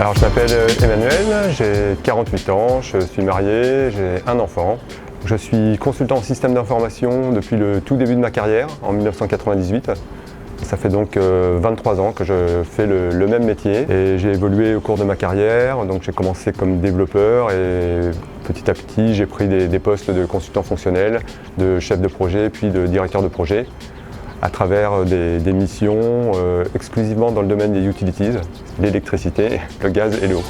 Alors je m'appelle Emmanuel, j'ai 48 ans, je suis marié, j'ai un enfant. Je suis consultant en système d'information depuis le tout début de ma carrière, en 1998. Ça fait donc 23 ans que je fais le même métier et j'ai évolué au cours de ma carrière. Donc j'ai commencé comme développeur et petit à petit j'ai pris des postes de consultant fonctionnel, de chef de projet puis de directeur de projet à travers des missions exclusivement dans le domaine des utilities, l'électricité, le gaz et l'eau.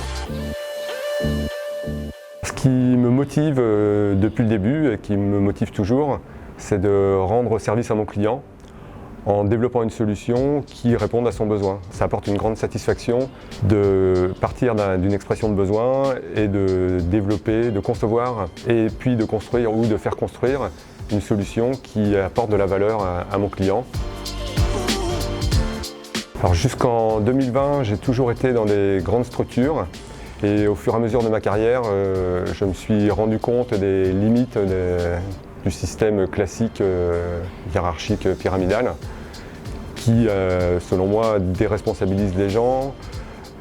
Ce qui me motive depuis le début et qui me motive toujours, c'est de rendre service à mon client en développant une solution qui réponde à son besoin. Ça apporte une grande satisfaction de partir d'une expression de besoin et de développer, de concevoir et puis de construire ou de faire construire une solution qui apporte de la valeur à mon client. Alors jusqu'en 2020, j'ai toujours été dans des grandes structures et au fur et à mesure de ma carrière, je me suis rendu compte des limites du système classique hiérarchique pyramidal qui, selon moi, déresponsabilise les gens.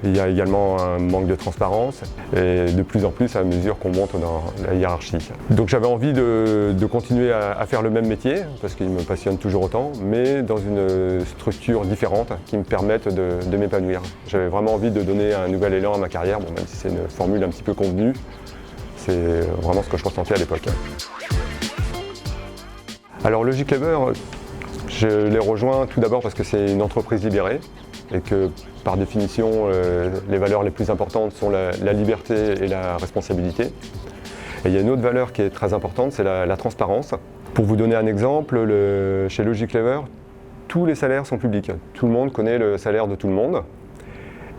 Il y a également un manque de transparence et de plus en plus à mesure qu'on monte dans la hiérarchie. Donc j'avais envie de continuer à faire le même métier parce qu'il me passionne toujours autant, mais dans une structure différente qui me permette de m'épanouir. J'avais vraiment envie de donner un nouvel élan à ma carrière, bon, même si c'est une formule un petit peu convenue, c'est vraiment ce que je ressentais à l'époque. Alors Logiclever, je l'ai rejoint tout d'abord parce que c'est une entreprise libérée et que par définition les valeurs les plus importantes sont la liberté et la responsabilité. Et il y a une autre valeur qui est très importante, c'est la transparence. Pour vous donner un exemple, chez Logiclever, tous les salaires sont publics. Tout le monde connaît le salaire de tout le monde.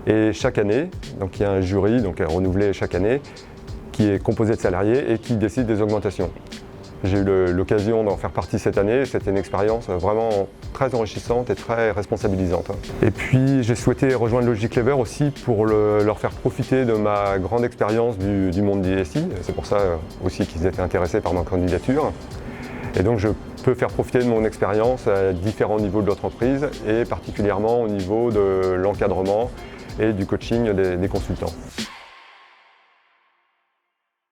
Et chaque année, donc il y a un jury renouvelé chaque année qui est composé de salariés et qui décide des augmentations. J'ai eu l'occasion d'en faire partie cette année, c'était une expérience vraiment très enrichissante et très responsabilisante. Et puis j'ai souhaité rejoindre Logiclever aussi pour leur faire profiter de ma grande expérience du monde DSI, c'est pour ça aussi qu'ils étaient intéressés par ma candidature. Et donc je peux faire profiter de mon expérience à différents niveaux de l'entreprise et particulièrement au niveau de l'encadrement et du coaching des consultants.